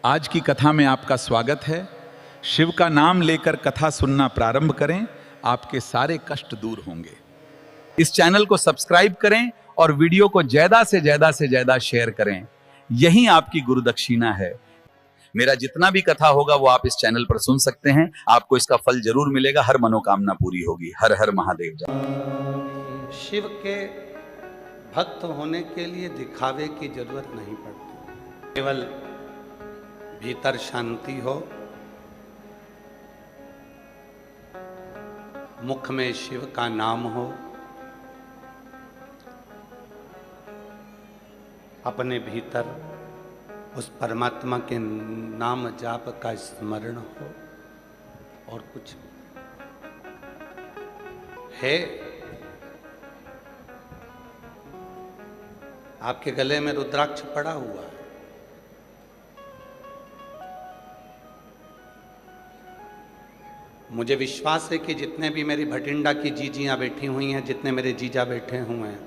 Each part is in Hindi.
आज की कथा में आपका स्वागत है। शिव का नाम लेकर कथा सुनना प्रारंभ करें, आपके सारे कष्ट दूर होंगे। इस चैनल को सब्सक्राइब करें और वीडियो को ज्यादा से ज्यादा शेयर करें। यही आपकी गुरु दक्षिणा है। मेरा जितना भी कथा होगा वो आप इस चैनल पर सुन सकते हैं। आपको इसका फल जरूर मिलेगा, हर मनोकामना पूरी होगी। हर हर महादेव जय। शिव के भक्त होने के लिए दिखावे की जरूरत नहीं पड़ती। केवल भीतर शांति हो, मुख में शिव का नाम हो, अपने भीतर उस परमात्मा के नाम जाप का स्मरण हो, और कुछ है। आपके गले में रुद्राक्ष पड़ा हुआ है, मुझे विश्वास है कि जितने भी मेरी भटिंडा की जीजियां बैठी हुई हैं, जितने मेरे जीजा बैठे हुए हैं,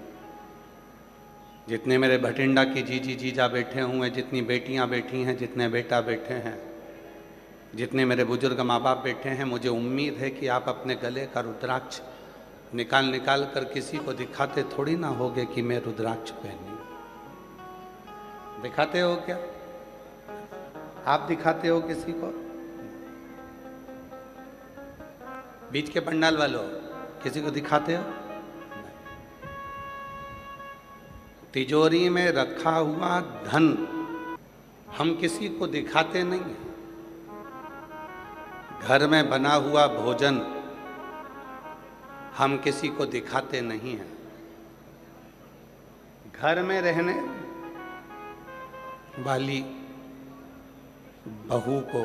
जितने मेरे भटिंडा की जीजा बैठे हुए हैं, जितनी बेटियां बैठी हैं, जितने बेटा बैठे हैं, जितने मेरे बुजुर्ग माँ बाप बैठे हैं, मुझे उम्मीद है कि आप अपने गले का रुद्राक्ष निकाल कर किसी को दिखाते थोड़ी ना होगे कि मैं रुद्राक्ष पहनी। दिखाते हो क्या? आप दिखाते हो किसी को? बीच के पंडाल वालों, किसी को दिखाते हो? तिजोरी में रखा हुआ धन हम किसी को दिखाते नहीं हैं। घर में बना हुआ भोजन हम किसी को दिखाते नहीं हैं। घर में रहने वाली बहू को,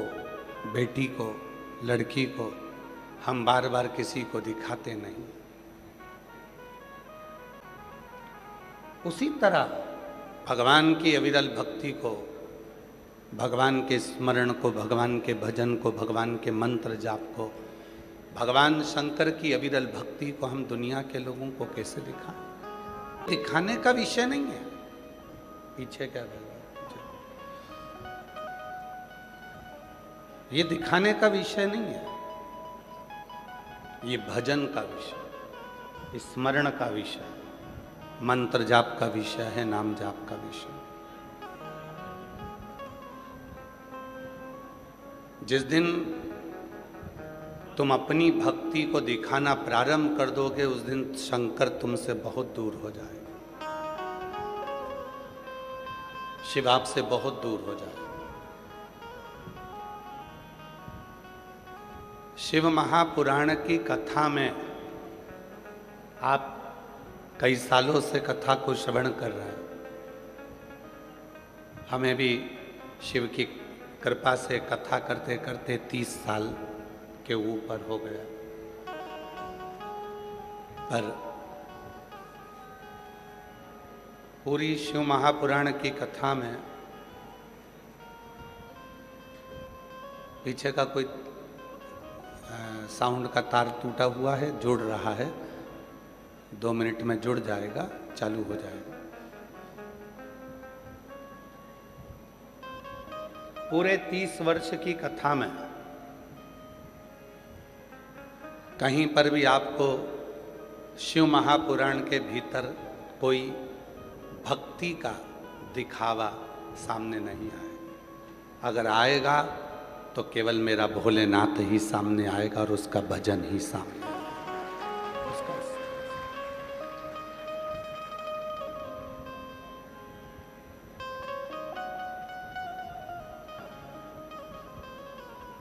बेटी को, लड़की को हम बार बार किसी को दिखाते नहीं। उसी तरह भगवान की अविरल भक्ति को, भगवान के स्मरण को, भगवान के भजन को, भगवान के मंत्र जाप को, भगवान शंकर की अविरल भक्ति को हम दुनिया के लोगों को कैसे दिखाएं? दिखाने का विषय नहीं है। पीछे क्या बोल? ये दिखाने का विषय नहीं है, ये भजन का विषय, स्मरण का विषय, मंत्र जाप का विषय है, नाम जाप का विषय। जिस दिन तुम अपनी भक्ति को दिखाना प्रारंभ कर दोगे, उस दिन शंकर तुमसे बहुत दूर हो जाएगा, शिव आपसे बहुत दूर हो जाएगा। शिव महापुराण की कथा में आप कई सालों से कथा को श्रवण कर रहे हैं। हमें भी शिव की कृपा से कथा करते करते 30 साल के ऊपर हो गया, पर पूरी शिव महापुराण की कथा में पीछे का कोई साउंड का तार टूटा हुआ है, जुड़ रहा है, 2 मिनट में जुड़ जाएगा, चालू हो जाएगा। पूरे 30 वर्ष की कथा में कहीं पर भी आपको शिव महापुराण के भीतर कोई भक्ति का दिखावा सामने नहीं आएगा। अगर आएगा तो केवल मेरा भोलेनाथ ही सामने आएगा और उसका भजन ही सामने आएगा।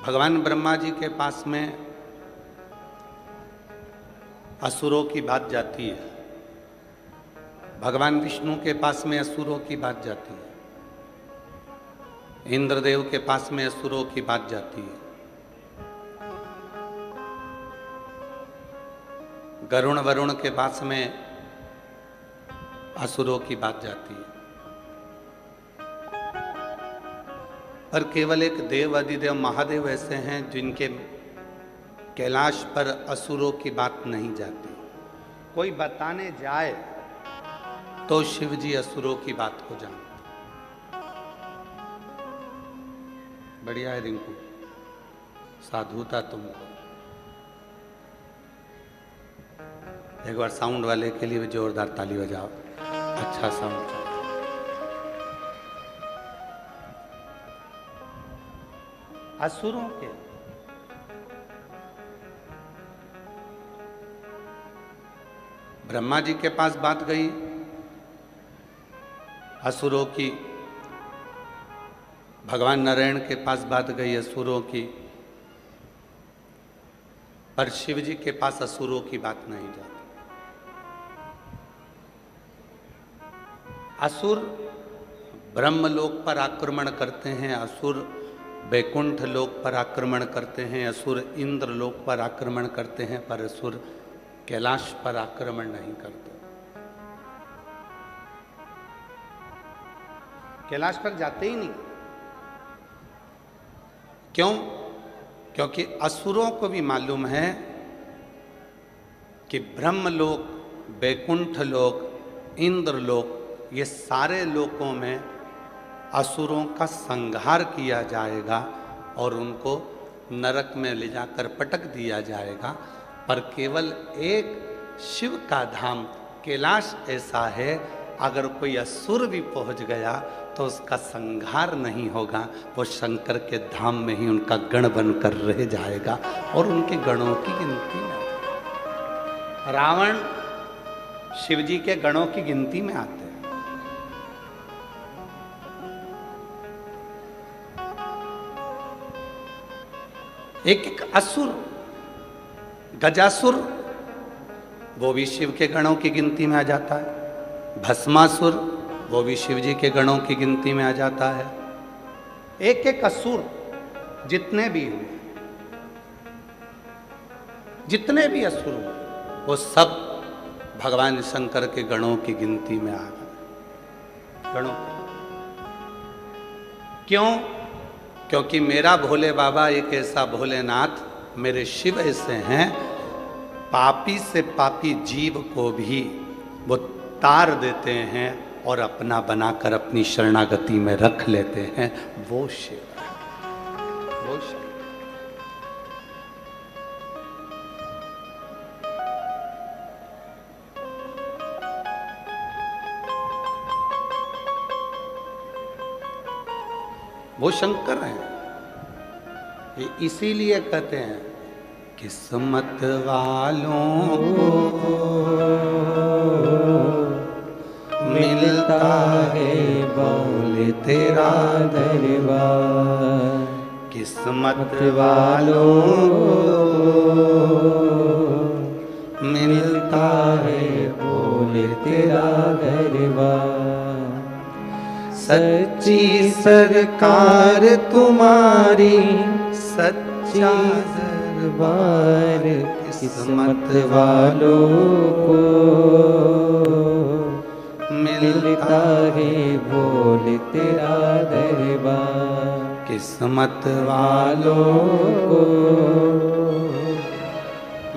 भगवान ब्रह्मा जी के पास में असुरों की बात जाती है, भगवान विष्णु के पास में असुरों की बात जाती है, इंद्रदेव के पास में असुरों की बात जाती है, गरुण वरुण के पास में असुरों की बात जाती है, पर केवल एक देव अधिदेव महादेव ऐसे हैं जिनके कैलाश पर असुरों की बात नहीं जाती। कोई बताने जाए तो शिव जी असुरों की बात को जानते। बढ़िया है रिंकू, साधुता तुमको। एक बार साउंड वाले के लिए भी जोरदार ताली बजाओ, अच्छा साउंड। असुरों के ब्रह्मा जी के पास बात गई असुरों की, भगवान नारायण के पास बात गई असुरों की, पर शिव जी के पास असुरों की बात नहीं जाती। असुर ब्रह्मलोक पर आक्रमण करते हैं, असुर वैकुंठ लोक पर आक्रमण करते हैं, असुर इंद्र लोक पर आक्रमण करते हैं, पर असुर कैलाश पर आक्रमण नहीं करते। कैलाश पर जाते ही नहीं। क्यों? क्योंकि असुरों को भी मालूम है कि ब्रह्मलोक, वैकुंठ लोक, इंद्र लोक, ये सारे लोकों में असुरों का संहार किया जाएगा और उनको नरक में ले जाकर पटक दिया जाएगा। पर केवल एक शिव का धाम कैलाश ऐसा है, अगर कोई असुर भी पहुंच गया तो उसका संहार नहीं होगा, वो शंकर के धाम में ही उनका गण बनकर रह जाएगा और उनके गणों की गिनती में। रावण शिव जी के गणों की गिनती में आते हैं। एक एक असुर, गजासुर, वो भी शिव के गणों की गिनती में आ जाता है। भस्मासुर, वो भी शिव जी के गणों की गिनती में आ जाता है। एक एक असुर जितने भी हुए, जितने भी असुर हुए, वो सब भगवान शंकर के गणों की गिनती में आ गए। गणों क्यों? क्योंकि मेरा भोले बाबा एक ऐसा भोलेनाथ, मेरे शिव ऐसे हैं, पापी से पापी जीव को भी वो तार देते हैं और अपना बनाकर अपनी शरणागति में रख लेते हैं। वो शिव है, वो शिव। वो शंकर हैं। ये इसीलिए कहते हैं किस्मत वालों को मिलता है बोले तेरा दरबार। किस्मत वालों को मिलता है बोले तेरा दरबार। सच्ची सरकार तुम्हारी सच्चा दरबार। किस्मत वालों को मिलता है बोल तेरा दरबार। किस्मत वालों को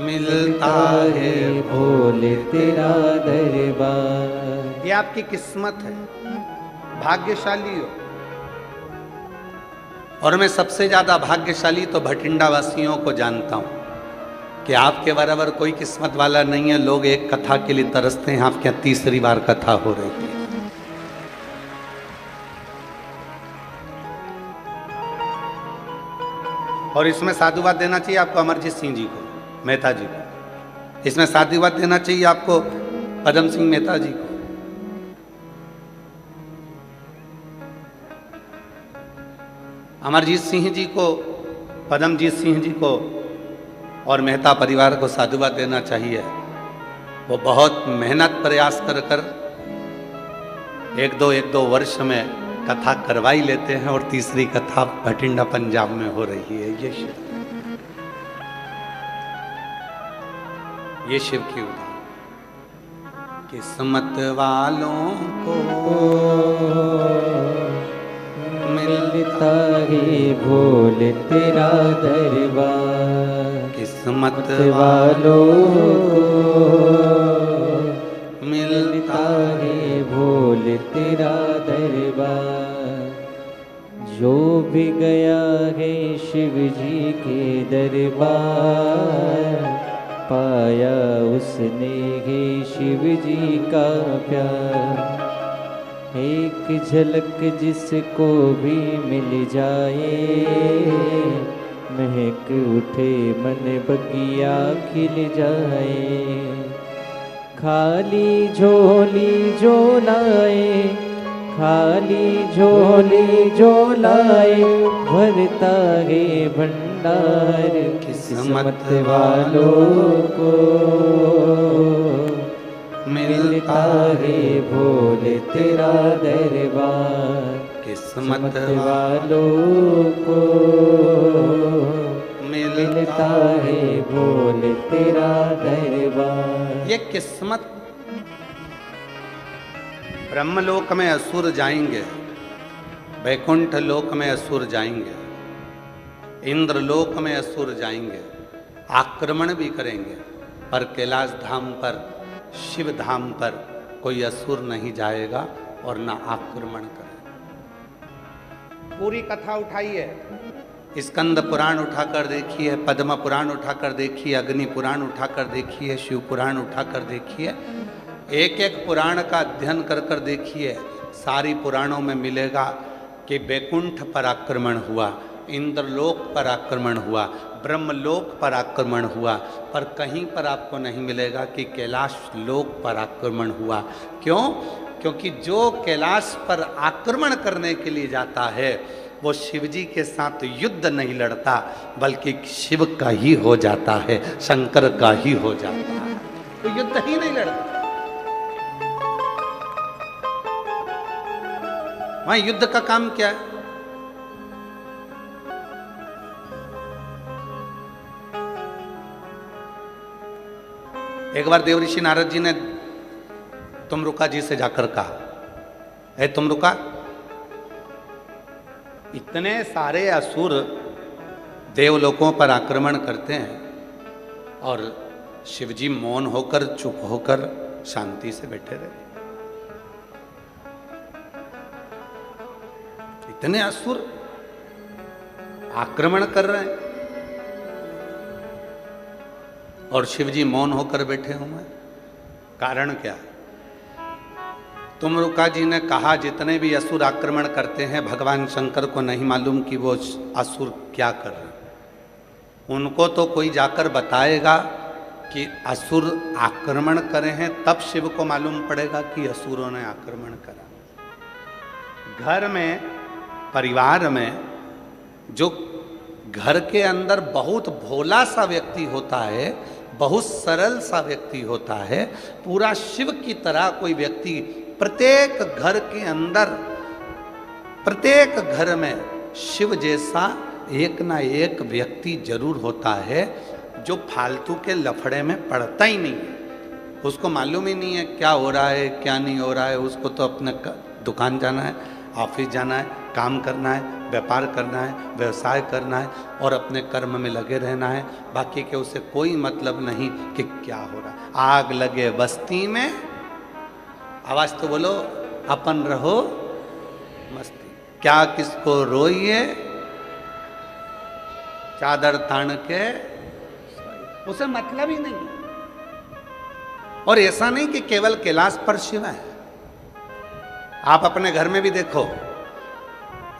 मिलता है बोल तेरा दरबार। ये आपकी किस्मत है, भाग्यशाली हो। और मैं सबसे ज्यादा भाग्यशाली तो भटिंडा वासियों को जानता हूं कि आपके बराबर कोई किस्मत वाला नहीं है। लोग एक कथा के लिए तरसते हैं, आपके यहाँ तीसरी बार कथा हो रही है। और इसमें साधुवाद देना चाहिए आपको अमरजीत सिंह जी को, मेहता जी को। इसमें साधुवाद देना चाहिए आपको पदम सिंह मेहता जी को। अमरजीत सिंह जी को, पदमजीत सिंह जी को और मेहता परिवार को साधुवाद देना चाहिए। वो बहुत मेहनत प्रयास कर कर एक दो वर्ष में कथा करवाई लेते हैं और तीसरी कथा भटिंडा पंजाब में हो रही है। ये शिव की उदाहरण। किस्मत वालों को मिलता है बोल तेरा दरबार। किस्मत वालों को मिलता है बोल तेरा दरबार। जो भी गया है शिव जी के दरबार, पाया उसने है शिव जी का प्यार। एक झलक जिसको भी मिल जाए, महक उठे मन बगिया खिल जाए। खाली झोली जो लाए, खाली झोली जो लाए, भरता है भंडार किस्मत वालों को। मिलता है भोले तेरा दरबार किस्मत वालों को। मिलता है भोले तेरा दरबार। ये किस्मत, ब्रह्मलोक में असुर जाएंगे, वैकुंठ लोक में असुर जाएंगे, इंद्रलोक में असुर जाएंगे, आक्रमण भी करेंगे, पर कैलाश धाम पर, शिव धाम पर कोई असुर नहीं जाएगा और ना आक्रमण करेगा। पूरी कथा उठाइए, स्कंद पुराण उठाकर देखिए, पद्म पुराण उठाकर देखिए, अग्नि पुराण उठाकर देखिए, शिव पुराण उठाकर देखिए, एक एक पुराण का अध्ययन कर कर देखिए। सारी पुराणों में मिलेगा कि वैकुंठ पर आक्रमण हुआ, इंद्रलोक पर आक्रमण हुआ, ब्रह्मलोक पर आक्रमण हुआ, पर कहीं पर आपको नहीं मिलेगा कि कैलाश लोक पर आक्रमण हुआ। क्यों? क्योंकि जो कैलाश पर आक्रमण करने के लिए जाता है वो शिव जी के साथ युद्ध नहीं लड़ता, बल्कि शिव का ही हो जाता है, शंकर का ही हो जाता है, तो युद्ध ही नहीं लड़ता। वहां युद्ध का काम क्या है? एक बार देवऋषि नारद जी ने तुमरुका जी से जाकर कहा, है तुमरुका, इतने सारे असुर देवलोकों पर आक्रमण करते हैं और शिवजी मौन होकर, चुप होकर, शांति से बैठे रहे। इतने असुर आक्रमण कर रहे हैं और शिवजी मौन होकर बैठे हुए हैं। कारण क्या? तुमरुका जी ने कहा जितने भी असुर आक्रमण करते हैं, भगवान शंकर को नहीं मालूम कि वो असुर क्या कर रहे हैं। उनको तो कोई जाकर बताएगा कि असुर आक्रमण करे हैं, तब शिव को मालूम पड़ेगा कि असुरों ने आक्रमण करा। घर में, परिवार में जो घर के अंदर बहुत भोला सा व्यक्ति होता है, बहुत सरल सा व्यक्ति होता है, पूरा शिव की तरह कोई व्यक्ति प्रत्येक घर के अंदर, प्रत्येक घर में शिव जैसा एक ना एक व्यक्ति जरूर होता है जो फालतू के लफड़े में पड़ता ही नहीं है। उसको मालूम ही नहीं है क्या हो रहा है क्या नहीं हो रहा है। उसको तो अपने दुकान जाना है, ऑफिस जाना है, काम करना है, व्यापार करना है, व्यवसाय करना है और अपने कर्म में लगे रहना है। बाकी के उसे कोई मतलब नहीं कि क्या हो रहा है। आग लगे बस्ती में, आवाज तो बोलो, अपन रहो मस्ती, क्या किसको रोइए, चादर तान के, उसे मतलब ही नहीं। और ऐसा नहीं कि केवल कैलाश पर शिव है। आप अपने घर में भी देखो,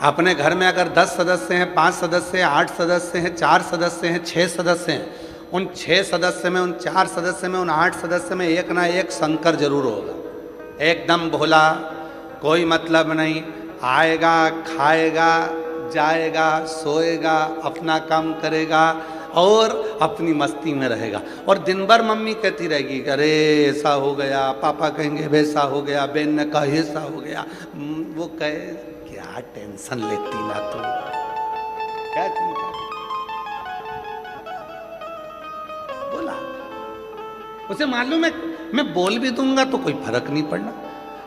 अपने घर में अगर 10 सदस्य हैं, 5 सदस्य हैं, 8 सदस्य हैं, 4 सदस्य हैं, 6 सदस्य हैं, उन 6 सदस्य में, उन 4 सदस्य में, उन 8 सदस्य में एक ना एक शंकर जरूर होगा। एकदम भोला, कोई मतलब नहीं, आएगा, खाएगा, जाएगा, सोएगा, अपना काम करेगा और अपनी मस्ती में रहेगा। और दिन भर मम्मी कहती रहेगी, अरे ऐसा हो गया, पापा कहेंगे वैसा हो गया, बहन ने कहा ऐसा हो गया। वो कहे क्या टेंशन लेती ना तू, क्या चिंता बोला। उसे मालूम है मैं बोल भी दूंगा तो कोई फर्क नहीं पड़ना,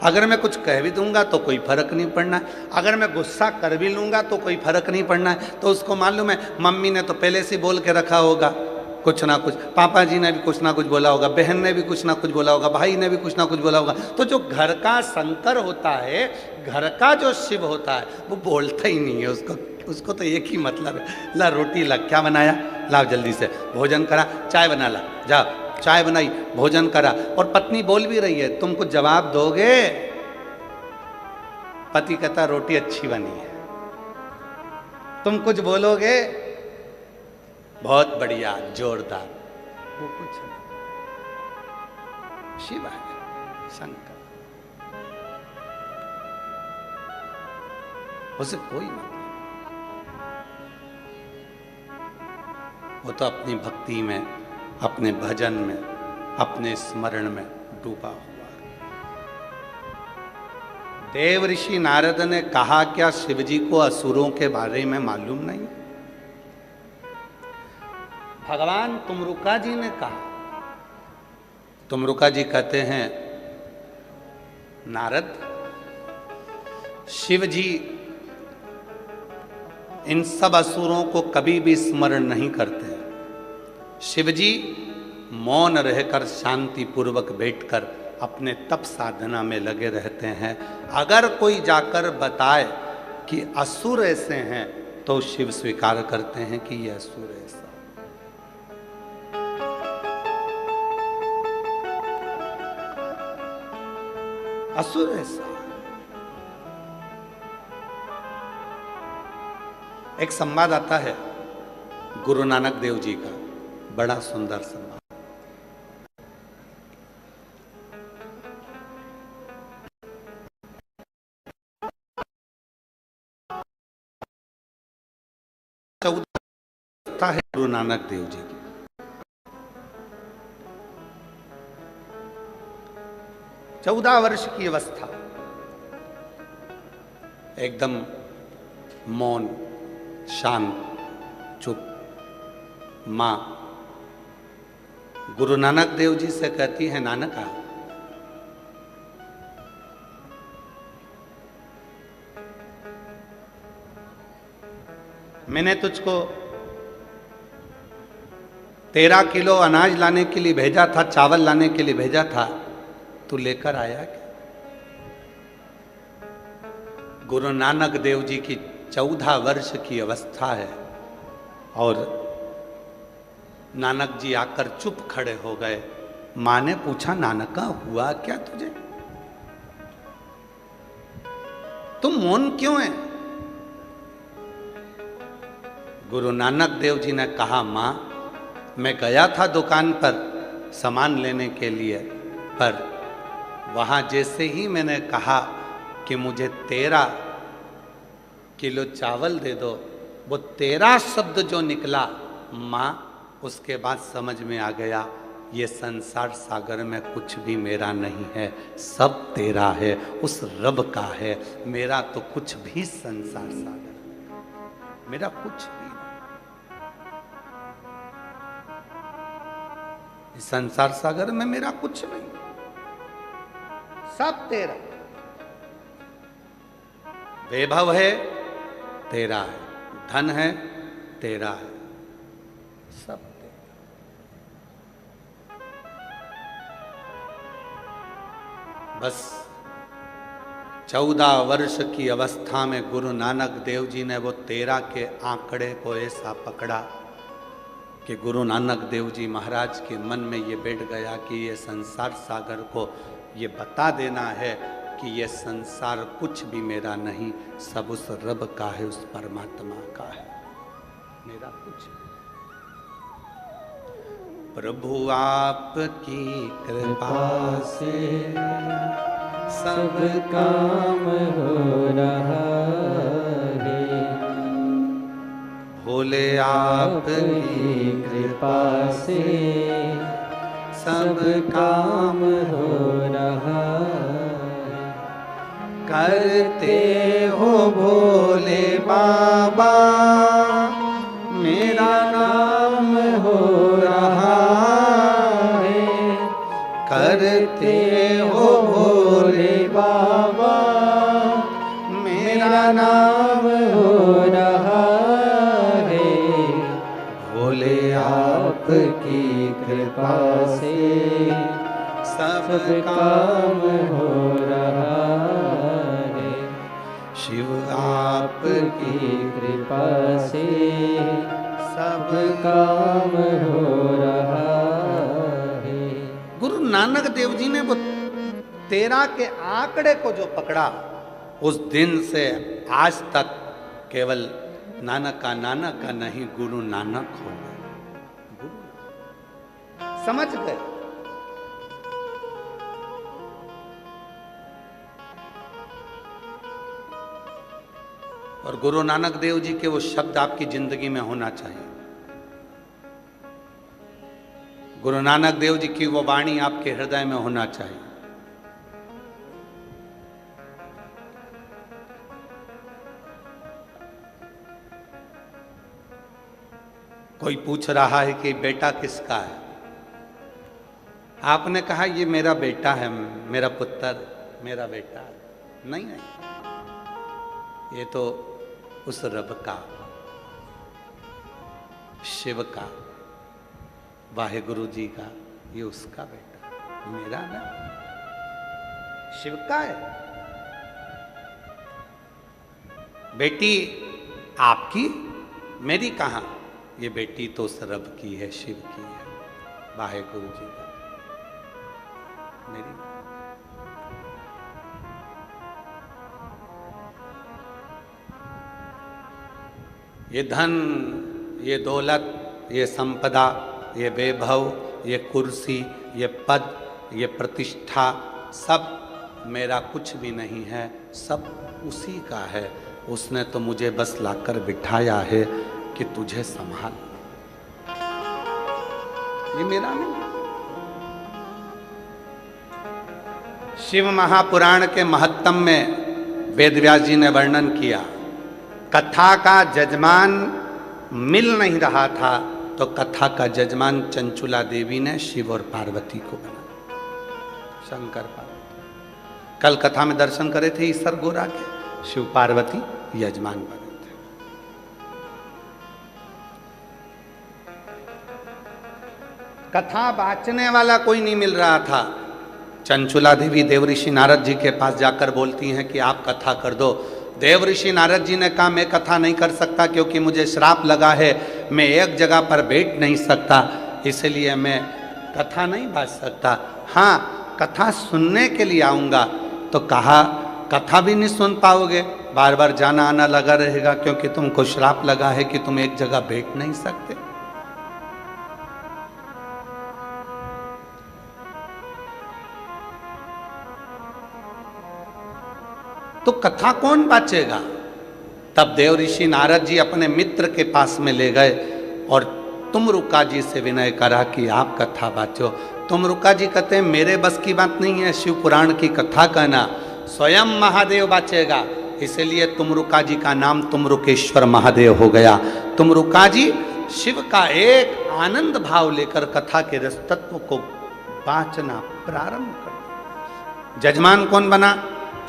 अगर मैं कुछ कह भी दूंगा तो कोई फर्क नहीं पड़ना, अगर मैं गुस्सा कर भी लूंगा तो कोई फर्क नहीं पड़ना है। तो उसको मालूम है मम्मी ने तो पहले से बोल के रखा होगा कुछ ना कुछ, पापा जी ने भी कुछ ना कुछ बोला होगा, बहन ने भी कुछ ना कुछ बोला होगा, भाई ने भी कुछ ना कुछ बोला होगा। तो जो घर का शंकर होता है, घर का जो शिव होता है, वो बोलता ही नहीं है। उसको तो एक ही मतलब है, ला रोटी ला, क्या बनाया, लाओ जल्दी से, भोजन करा, चाय बना ला, जा चाय बनाई, भोजन करा। और पत्नी बोल भी रही है, तुम कुछ जवाब दोगे? पति कहता रोटी अच्छी बनी है। तुम कुछ बोलोगे? बहुत बढ़िया, जोरदार। वो कुछ नहीं। शिव है, शंकर, उसे कोई मतलब, वो तो अपनी भक्ति में, अपने भजन में, अपने स्मरण में डूबा हुआ। देव ऋषि नारद ने कहा क्या शिवजी को असुरों के बारे में मालूम नहीं? भगवान तुमरुका जी ने कहा। तुमरुका जी कहते हैं, नारद, शिव जी इन सब असुरों को कभी भी स्मरण नहीं करते। शिवजी मौन रहकर शांति पूर्वक बैठकर अपने तप साधना में लगे रहते हैं। अगर कोई जाकर बताए कि असुर ऐसे हैं, तो शिव स्वीकार करते हैं कि ये असुर ऐसा। असुर ऐसा। एक संवाद आता है गुरु नानक देव जी का, बड़ा सुंदर संवाद। है गुरु नानक देव जी की। चौदह वर्ष की अवस्था, एकदम मौन, शांत, चुप। मां गुरु नानक देव जी से कहती है, नानका, मैंने तुझको 13 किलो अनाज लाने के लिए भेजा था, चावल लाने के लिए भेजा था, तू लेकर आया क्या? गुरु नानक देव जी की 14 वर्ष की अवस्था है और नानक जी आकर चुप खड़े हो गए। मां ने पूछा, नानका हुआ क्या तुझे? तुम मौन क्यों है? गुरु नानक देव जी ने कहा, मां, मैं गया था दुकान पर सामान लेने के लिए, पर वहां जैसे ही मैंने कहा कि मुझे 13 किलो चावल दे दो, वो 13 शब्द जो निकला, मां, उसके बाद समझ में आ गया ये संसार सागर में कुछ भी मेरा नहीं है, सब तेरा है, उस रब का है। मेरा तो कुछ भी संसार सागर, मेरा कुछ भी नहीं। इस संसार सागर में मेरा कुछ नहीं, सब तेरा। वैभव है तेरा है, धन है तेरा है, सब तेरा। बस 14 वर्ष की अवस्था में गुरु नानक देव जी ने वो 13 के आंकड़े को ऐसा पकड़ा कि गुरु नानक देव जी महाराज के मन में ये बैठ गया कि ये संसार सागर को ये बता देना है कि ये संसार कुछ भी मेरा नहीं, सब उस रब का है, उस परमात्मा का है, मेरा कुछ नहीं। प्रभु आपकी कृपा से सब काम हो रहा है, भोले आपकी कृपा से सब काम हो रहा है। करते हो भोले बाबा, मेरा नाम हो रहा है। करते हो भोले बाबा, मेरा नाम हो रहा है। भोले आप आपकी कृपा से सब सब काम हो रहा है। शिव आपकी कृपा से सब सब काम हो रहा है। गुरु नानक देव जी ने वो 13 के आंकड़े को जो पकड़ा, उस दिन से आज तक केवल नानक का नहीं, गुरु नानक हो गए। समझ गए। और गुरु नानक देव जी के वो शब्द आपकी जिंदगी में होना चाहिए। गुरु नानक देव जी की वो वाणी आपके हृदय में होना चाहिए। कोई पूछ रहा है कि बेटा किसका है, आपने कहा ये मेरा बेटा है, मेरा पुत्र, मेरा बेटा। नहीं नहीं, ये तो उस रब का, शिव का, वाहे गुरु जी का, ये उसका बेटा, मेरा ना, शिव का है। बेटी आपकी, मेरी कहां? ये बेटी तो उस रब की है, शिव की है, वाहे गुरु जी का, मेरी। ये धन, ये दौलत, ये संपदा, ये वैभव, ये कुर्सी, ये पद, ये प्रतिष्ठा, सब मेरा कुछ भी नहीं है, सब उसी का है। उसने तो मुझे बस लाकर बिठाया है कि तुझे संभाल, ये मेरा नहीं। शिव महापुराण के महत्तम में वेदव्यास जी ने वर्णन किया, कथा का जजमान मिल नहीं रहा था तो कथा का जजमान चंचुला देवी ने शिव और पार्वती को बना, शंकर पार्वती। कल कथा में दर्शन करे थे ईश्वर गोरा के, शिव पार्वती यजमान बने थे। कथा बांचने वाला कोई नहीं मिल रहा था। चंचुला देवी देवऋषि नारद जी के पास जाकर बोलती हैं कि आप कथा कर दो। देवऋषि नारद जी ने कहा मैं कथा नहीं कर सकता क्योंकि मुझे श्राप लगा है, मैं एक जगह पर बैठ नहीं सकता, इसलिए मैं कथा नहीं बांच सकता। हाँ, कथा सुनने के लिए आऊँगा। तो कहा कथा भी नहीं सुन पाओगे, बार बार जाना आना लगा रहेगा क्योंकि तुमको श्राप लगा है कि तुम एक जगह बैठ नहीं सकते। तो कथा कौन बांचेगा? तब देवऋषि नारद जी अपने मित्र के पास में ले गए और तुमरुका जी से विनय करा कि आप कथा बांचो। तुमरुका जी कहते हैं मेरे बस की बात नहीं है शिव पुराण की कथा कहना, स्वयं महादेव बांचेगा। इसलिए तुमरुका जी का नाम तुमरुकेश्वर महादेव हो गया। तुमरुका जी शिव का एक आनंद भाव लेकर कथा के रस तत्व को बांचना प्रारंभ कर। जजमान कौन बना?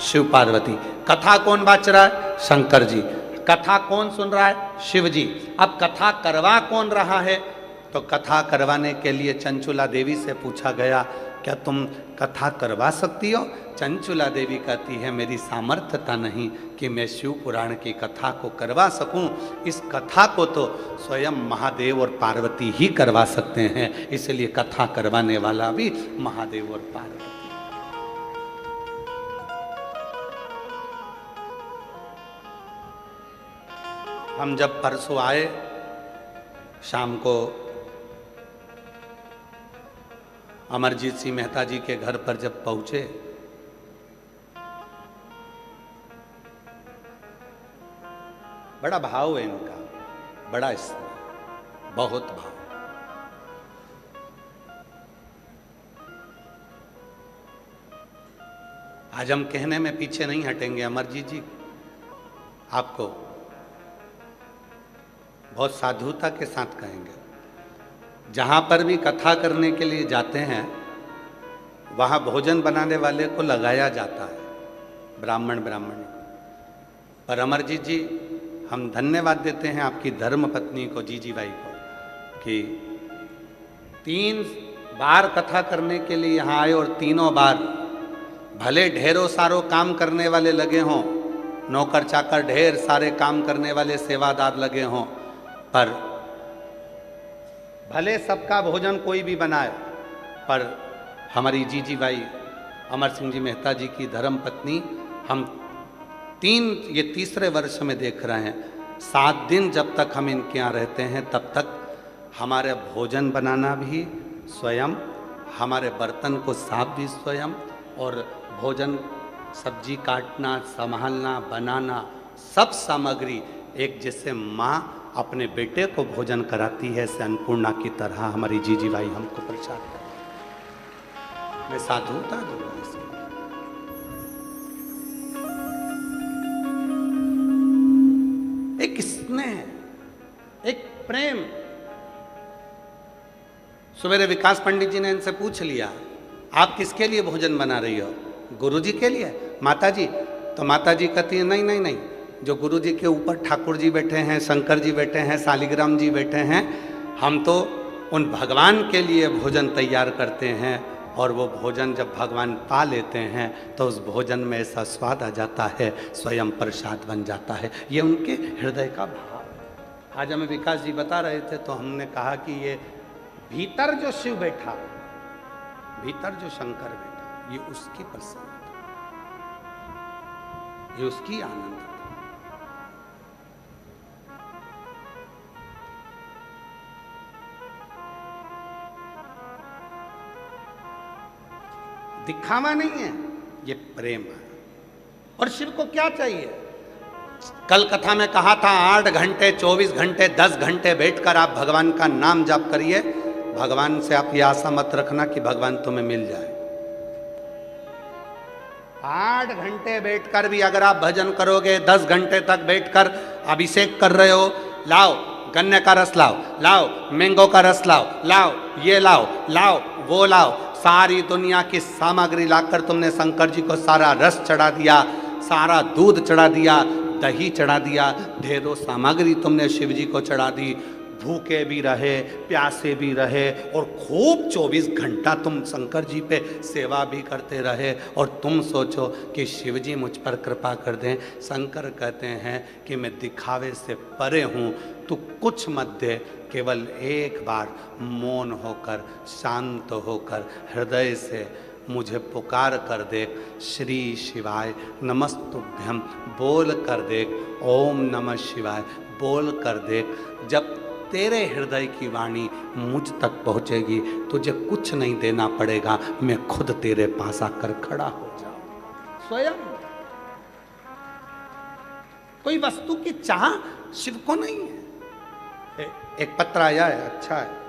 शिव पार्वती। कथा कौन बांच रहा है? शंकर जी। कथा कौन सुन रहा है? शिव जी। अब कथा करवा कौन रहा है? तो कथा करवाने के लिए चंचुला देवी से पूछा गया क्या तुम कथा करवा सकती हो? चंचुला देवी कहती है मेरी सामर्थ्यता नहीं कि मैं शिव पुराण की कथा को करवा सकूं। इस कथा को तो स्वयं महादेव और पार्वती ही करवा सकते हैं, इसलिए कथा करवाने वाला भी महादेव और पार्वती। हम जब परसों आए शाम को अमरजीत सिंह मेहता जी के घर पर जब पहुंचे, बड़ा भाव है इनका, बड़ा स्नेह, बहुत भाव। आज हम कहने में पीछे नहीं हटेंगे। अमरजीत जी आपको बहुत साधुता के साथ कहेंगे, जहाँ पर भी कथा करने के लिए जाते हैं वहाँ भोजन बनाने वाले को लगाया जाता है, ब्राह्मणी। पर अमरजीत जी हम धन्यवाद देते हैं आपकी धर्म पत्नी को, जीजी बाई को, कि 3 बार कथा करने के लिए यहाँ आए और तीनों बार भले ढेरों सारों काम करने वाले लगे हों, नौकर चाकर ढेर सारे काम करने वाले सेवादार लगे हों, पर भले सबका भोजन कोई भी बनाए, पर हमारी जीजी बाई अमर सिंह जी मेहता जी की धर्म पत्नी हम ये तीसरे वर्ष में देख रहे हैं, 7 दिन जब तक हम इनके यहाँ रहते हैं तब तक हमारे भोजन बनाना भी स्वयं, हमारे बर्तन को साफ भी स्वयं, और भोजन सब्जी काटना, संभालना, बनाना, सब सामग्री एक जैसे माँ अपने बेटे को भोजन कराती है, ऐसे अन्नपूर्णा की तरह हमारी जीजी बाई हमको प्रसाद करती। मैं साधुता दूंगा इसमें। एक स्नेह, एक प्रेम। सवेरे विकास पंडित जी ने इनसे पूछ लिया, आप किसके लिए भोजन बना रही हो? गुरुजी के लिए? माताजी? तो माताजी कहती है नहीं नहीं नहीं, जो गुरुजी के ऊपर ठाकुर जी बैठे हैं, शंकर जी बैठे हैं, शालिग्राम जी बैठे हैं, हम तो उन भगवान के लिए भोजन तैयार करते हैं, और वो भोजन जब भगवान पा लेते हैं तो उस भोजन में ऐसा स्वाद आ जाता है, स्वयं प्रसाद बन जाता है। ये उनके हृदय का भाव। आज हमें विकास जी बता रहे थे तो हमने कहा कि ये भीतर जो शिव बैठा, भीतर जो शंकर बैठा, ये उसकी प्रसन्नता, ये उसकी आनंद। दिखावा नहीं है, ये प्रेम है। और शिव को क्या चाहिए? कल कथा में कहा था 8 घंटे, 24 घंटे, 10 घंटे बैठकर आप भगवान का नाम जाप करिए। भगवान से आप ये आशा मत रखना कि भगवान तुम्हें मिल जाए। 8 घंटे बैठकर भी अगर आप भजन करोगे, 10 घंटे तक बैठकर अभिषेक कर रहे हो, लाओ गन्ने का रस लाओ, लाओ मैंगो का रस लाओ, लाओ ये लाओ, लाओ वो लाओ, सारी दुनिया की सामग्री लाकर तुमने शंकर जी को सारा रस चढ़ा दिया, सारा दूध चढ़ा दिया, दही चढ़ा दिया, ढेरों सामग्री तुमने शिव जी को चढ़ा दी। भूखे भी रहे, प्यासे भी रहे, और खूब 24 घंटा तुम शंकर जी पे सेवा भी करते रहे, और तुम सोचो कि शिव जी मुझ पर कृपा कर दें। शंकर कहते हैं कि मैं दिखावे से परे हूँ, तू कुछ मत दे, केवल एक बार मौन होकर, शांत होकर, हृदय से मुझे पुकार कर देख, श्री शिवाय नमस्तुभ्यम बोल कर देख, ओम नमः शिवाय बोल कर देख। जब तेरे हृदय की वाणी मुझ तक पहुंचेगी, तुझे कुछ नहीं देना पड़ेगा, मैं खुद तेरे पास आकर खड़ा हो जाऊं। स्वयं कोई वस्तु की चाह शिव को नहीं है। एक पत्र आया है, अच्छा है।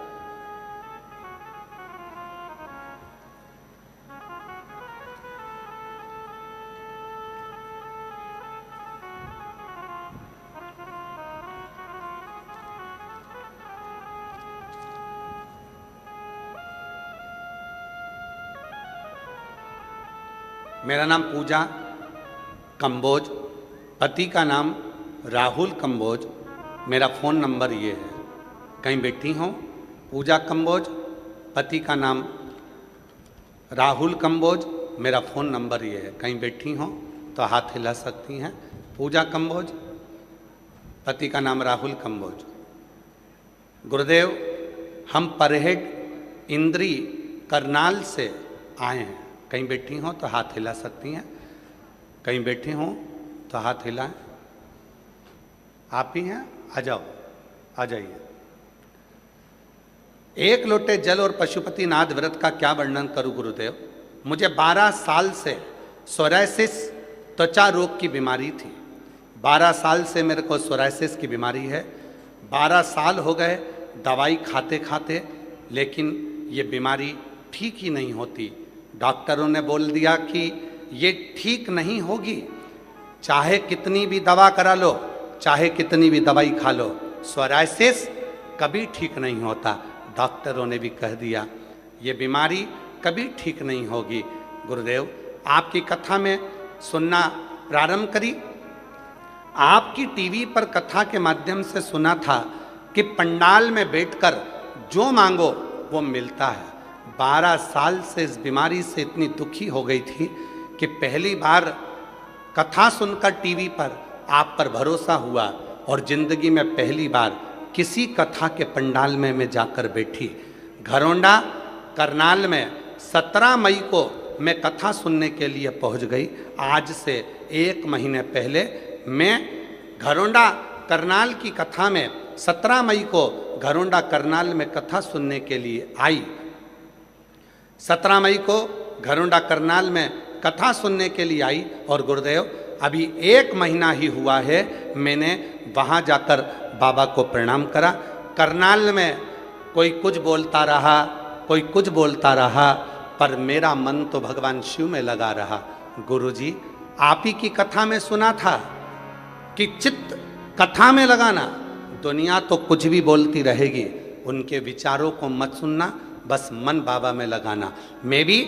मेरा नाम पूजा कंबोज, पति का नाम राहुल कंबोज, मेरा फ़ोन नंबर ये है। कहीं बैठी हो पूजा कंबोज, पति का नाम राहुल कंबोज, मेरा फ़ोन नंबर ये है। कहीं बैठी हो तो हाथ हिला सकती हैं। पूजा कंबोज, पति का नाम राहुल कंबोज। गुरुदेव, हम परहेड इंद्री करनाल से आए हैं। कहीं बैठी हो तो हाथ हिला सकती हैं। कहीं बैठी हो तो हाथ हिलाएं। आप ही हैं, आ जाओ, आ जाइए। एक लोटे जल और पशुपतिनाथ व्रत का क्या वर्णन करूं गुरुदेव। मुझे 12 साल से सोरायसिस त्वचा रोग की बीमारी थी। 12 साल से मेरे को सोरायसिस की बीमारी है। 12 साल हो गए दवाई खाते खाते, लेकिन ये बीमारी ठीक ही नहीं होती। डॉक्टरों ने बोल दिया कि ये ठीक नहीं होगी, चाहे कितनी भी दवा करा लो, चाहे कितनी भी दवाई खा लो, सोरायसिस कभी ठीक नहीं होता। डॉक्टरों ने भी कह दिया ये बीमारी कभी ठीक नहीं होगी। गुरुदेव, आपकी कथा में सुनना प्रारंभ करी। आपकी टीवी पर कथा के माध्यम से सुना था कि पंडाल में बैठकर जो मांगो वो मिलता है। 12 साल से इस बीमारी से इतनी दुखी हो गई थी कि पहली बार कथा सुनकर टीवी पर आप पर भरोसा हुआ और जिंदगी में पहली बार किसी कथा के पंडाल में मैं जाकर बैठी। घरौंडा करनाल में 17 मई को मैं कथा सुनने के लिए पहुंच गई। आज से 1 महीने पहले मैं घरौंडा करनाल की कथा में 17 मई को घरौंडा करनाल में कथा सुनने के लिए आई। 17 मई को घरौंडा करनाल में कथा सुनने के लिए आई और गुरुदेव अभी 1 महीना ही हुआ है मैंने वहाँ जाकर बाबा को प्रणाम करा। करनाल में कोई कुछ बोलता रहा, कोई कुछ बोलता रहा, पर मेरा मन तो भगवान शिव में लगा रहा। गुरुजी आप ही की कथा में सुना था कि चित्त कथा में लगाना, दुनिया तो कुछ भी बोलती रहेगी, उनके विचारों को मत सुनना, बस मन बाबा में लगाना। मैं भी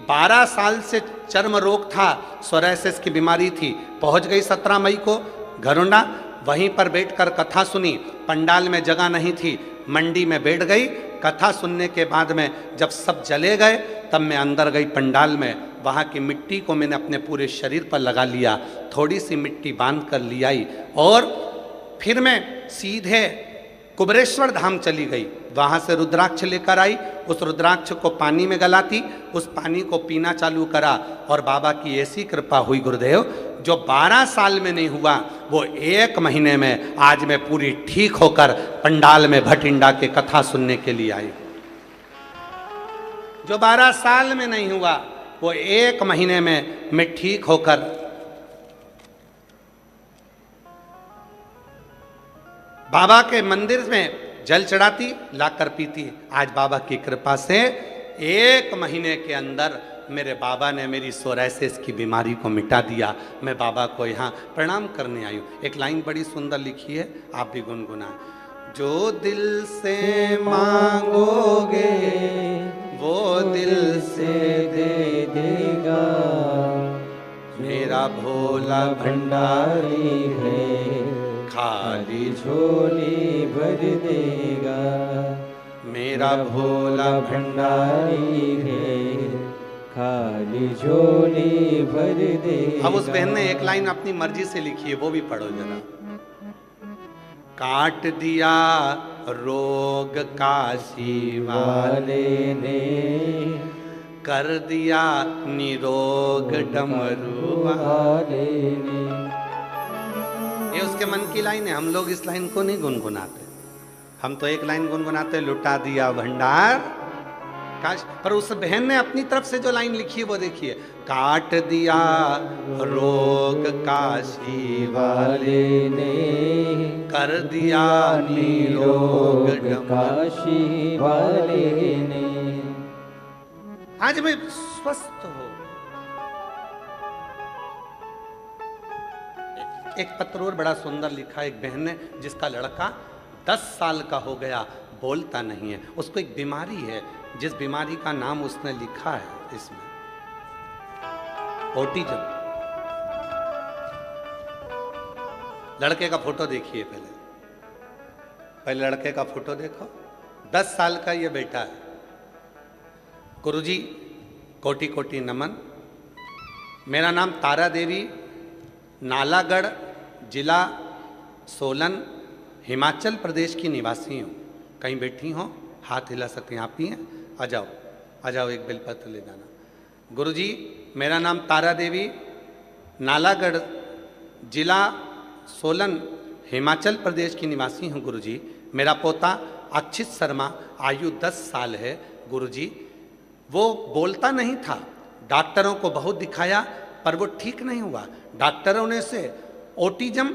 12 साल से चर्म रोग था, सोरायसिस की बीमारी थी, पहुंच गई 17 मई को घरौंडा, वहीं पर बैठकर कथा सुनी। पंडाल में जगह नहीं थी, मंडी में बैठ गई। कथा सुनने के बाद में जब सब चले गए तब मैं अंदर गई पंडाल में। वहाँ की मिट्टी को मैंने अपने पूरे शरीर पर लगा लिया, थोड़ी सी मिट्टी बांध कर ले आई और फिर मैं सीधे कुबरेश्वर धाम चली गई। वहाँ से रुद्राक्ष लेकर आई, उस रुद्राक्ष को पानी में गलाती, उस पानी को पीना चालू करा और बाबा की ऐसी कृपा हुई गुरुदेव, जो 12 साल में नहीं हुआ वो 1 महीने में आज मैं पूरी ठीक होकर पंडाल में भटिंडा के कथा सुनने के लिए आई। जो 12 साल में नहीं हुआ वो 1 महीने में मैं ठीक होकर बाबा के मंदिर में जल चढ़ाती, लाकर पीती। आज बाबा की कृपा से 1 महीने के अंदर मेरे बाबा ने मेरी सोरायसिस की बीमारी को मिटा दिया। मैं बाबा को यहाँ प्रणाम करने आई हूँ। एक लाइन बड़ी सुंदर लिखी है, आप भी गुनगुनाएं। जो दिल से मांगोगे वो दिल से दे देगा, मेरा भोला भंडारी है, खाली झोली भर देगा, मेरा भोला भंडारी है, खाली झोली भर देगा। अब उस बहन ने एक लाइन अपनी मर्जी से लिखी है, वो भी पढ़ो जरा। काट दिया रोग काशी वाले ने, कर दिया निरोग डमरू वाले ने। ये उसके मन की लाइन है, हम लोग इस लाइन को नहीं गुनगुनाते। हम तो एक लाइन गुनगुनाते, लुटा दिया भंडार काश। पर उस बहन ने अपनी तरफ से जो लाइन लिखी है वो देखिए। काट दिया रोग काशी वाले ने, कर दिया निरोग काशी वाले ने। आज मैं स्वस्थ हो। एक पत्र और बड़ा सुंदर लिखा एक बहन ने, जिसका लड़का 10 साल का हो गया, बोलता नहीं है। उसको एक बीमारी है, जिस बीमारी का नाम उसने लिखा है इसमें, ऑटिज्म। लड़के का फोटो देखिए पहले लड़के का फोटो देखो। 10 साल का ये बेटा है। गुरुजी कोटि कोटि नमन। मेरा नाम तारा देवी, नालागढ़ जिला सोलन हिमाचल प्रदेश की निवासी हूँ। कहीं बैठी हो, हाथ हिला सकते हैं, आप ही हैं, आ जाओ एक बेलपत्र ले जाना। गुरुजी मेरा नाम तारा देवी, नालागढ़ जिला सोलन हिमाचल प्रदेश की निवासी हूँ। गुरुजी मेरा पोता अक्षित शर्मा, आयु 10 साल है। गुरुजी वो बोलता नहीं था, डॉक्टरों को बहुत दिखाया पर वो ठीक नहीं हुआ। डॉक्टरों ने से ऑटिज्म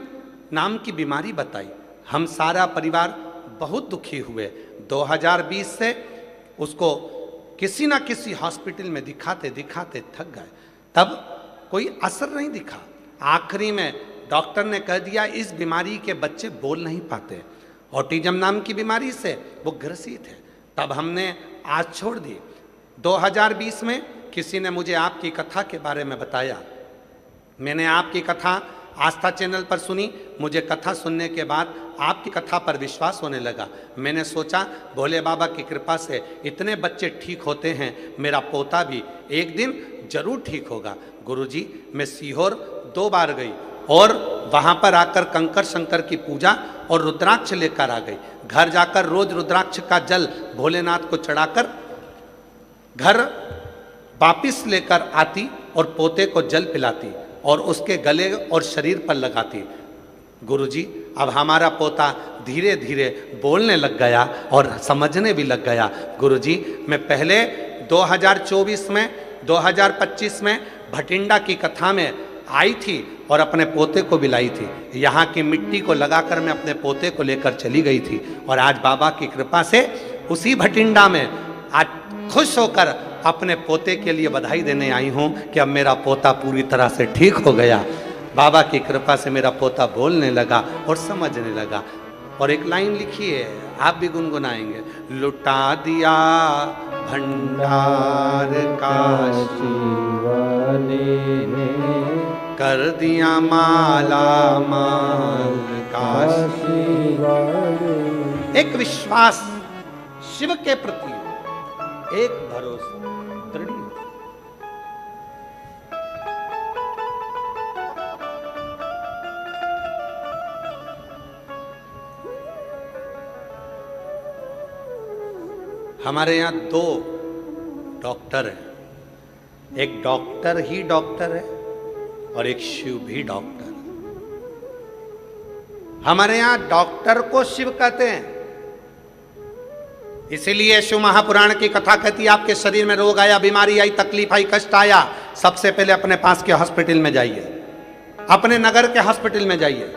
नाम की बीमारी बताई। हम सारा परिवार बहुत दुखी हुए। 2020 से उसको किसी ना किसी हॉस्पिटल में दिखाते दिखाते थक गए, तब कोई असर नहीं दिखा। आखिरी में डॉक्टर ने कह दिया इस बीमारी के बच्चे बोल नहीं पाते, ऑटिज्म नाम की बीमारी से वो ग्रसित है। तब हमने आज छोड़ दी। 2020 में किसी ने मुझे आपकी कथा के बारे में बताया। मैंने आपकी कथा आस्था चैनल पर सुनी, मुझे कथा सुनने के बाद आपकी कथा पर विश्वास होने लगा। मैंने सोचा भोले बाबा की कृपा से इतने बच्चे ठीक होते हैं, मेरा पोता भी एक दिन जरूर ठीक होगा। गुरुजी, मैं सीहोर 2 बार गई और वहाँ पर आकर कंकर शंकर की पूजा और रुद्राक्ष लेकर आ गई। घर जाकर रोज रुद्राक्ष का जल भोलेनाथ को चढ़ाकर घर वापिस लेकर आती और पोते को जल पिलाती और उसके गले और शरीर पर लगाती। गुरुजी, अब हमारा पोता धीरे धीरे बोलने लग गया और समझने भी लग गया। गुरुजी, मैं पहले 2024 में 2025 में भटिंडा की कथा में आई थी और अपने पोते को भी लाई थी। यहाँ की मिट्टी को लगाकर मैं अपने पोते को लेकर चली गई थी और आज बाबा की कृपा से उसी भटिंडा में आज खुश होकर अपने पोते के लिए बधाई देने आई हूँ कि अब मेरा पोता पूरी तरह से ठीक हो गया। बाबा की कृपा से मेरा पोता बोलने लगा और समझने लगा। और एक लाइन लिखी है, आप भी गुनगुनाएंगे। लुटा दिया भंडार काशी वाले ने, कर दिया माला माल काशी वाले। एक विश्वास शिव के प्रति, एक भरोसा दृढ़। हमारे यहाँ 2 डॉक्टर हैं, एक डॉक्टर ही डॉक्टर है और एक शिव भी डॉक्टर है। हमारे यहाँ डॉक्टर को शिव कहते हैं, इसीलिए शिव महापुराण की कथा कहती है आपके शरीर में रोग आया, बीमारी आई, तकलीफ आई, कष्ट आया, सबसे पहले अपने पास के हॉस्पिटल में जाइए, अपने नगर के हॉस्पिटल में जाइए,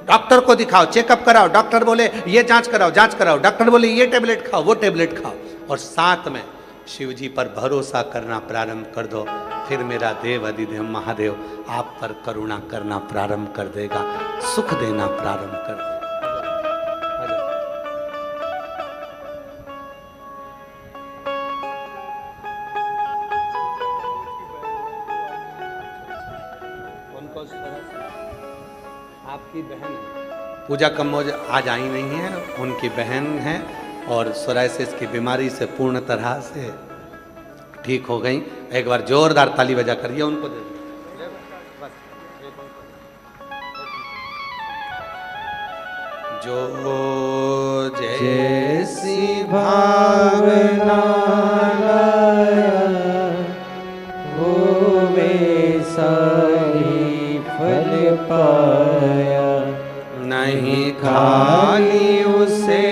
डॉक्टर को दिखाओ, चेकअप कराओ। डॉक्टर बोले ये जांच कराओ, डॉक्टर बोले ये टेबलेट खाओ, वो टेबलेट खाओ, और साथ में शिव जी पर भरोसा करना प्रारंभ कर दो। फिर मेरा देव अधिदेव महादेव आप पर करुणा करना प्रारंभ कर देगा, सुख देना प्रारंभ कर देगा। आपकी बहन है पूजा कम्बोज, आज आई नहीं है, उनकी बहन है और सोराइसिस की बीमारी से पूर्ण तरह से ठीक हो गई। एक बार जोरदार ताली बजा करिए उनको दे जो जैसी भावना लाया, वो वैसा ही फल पाया। नहीं खाली उसे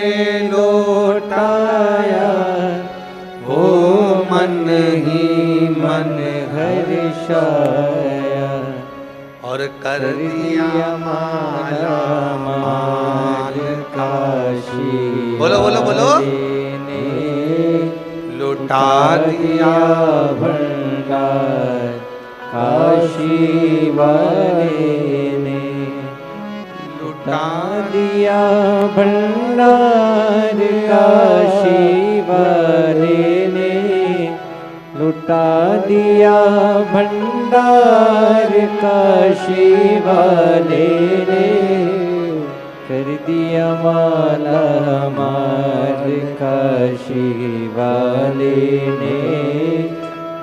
लौटाया, वो मन ही मन हर्षाया। और कर दिया माला माल काशी बोलो बोलो बोलो। ने लुटा दिया भंडार काशी वाले ने। लुटा दिया भंडार काशी वाले ने। लुटा दिया भंडार काशी वाले ने। कर दिया माला माल काशी वाले ने।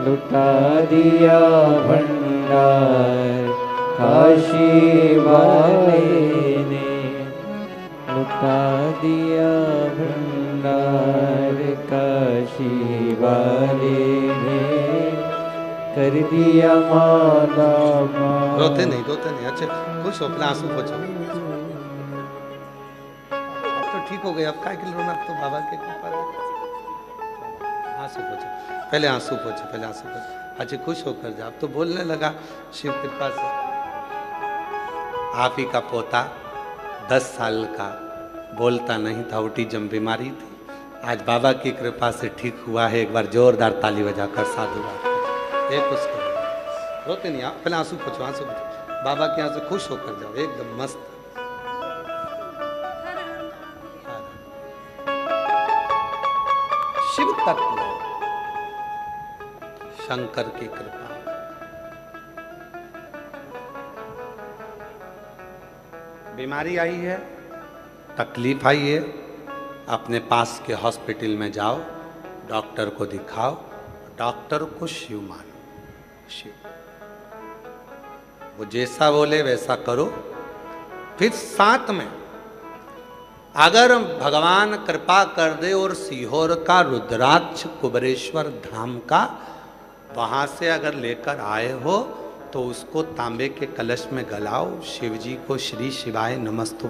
लुटा दिया भंडार काशी वाले ने। लुटा दिया भंडार काशी वाले ने। कर दिया माला माल। रोते नहीं अच्छे खुश हो, अपना आंसू पोछो। अब तो ठीक हो गए, अब काय के लिए रोना, अब तो बाबा के कृपा है। आंसू पोछो, पहले आंसू पोछो। अच्छे खुश होकर जा, अब तो बोलने लगा शिव कृपा से। आप ही का पोता 10 साल का बोलता नहीं था, ऑटिज्म बीमारी थी, आज बाबा की कृपा से ठीक हुआ है। एक बार जोरदार ताली बजाकर साधुवाद एक उसको रोते नहीं आप, पहले आंसू पोछो। बाबा के यहाँ से खुश होकर जाओ, एकदम मस्त। शिव तत्व, शंकर की कृपा। बीमारी आई है, तकलीफ आई है, अपने पास के हॉस्पिटल में जाओ, डॉक्टर को दिखाओ, डॉक्टर को शिव मानो। शिव वो जैसा बोले वैसा करो। फिर साथ में अगर भगवान कृपा कर दे और सीहोर का रुद्राक्ष कुबरेश्वर धाम का वहां से अगर लेकर आए हो तो उसको तांबे के कलश में गलाओ, शिव जी को श्री शिवाय नमस्तु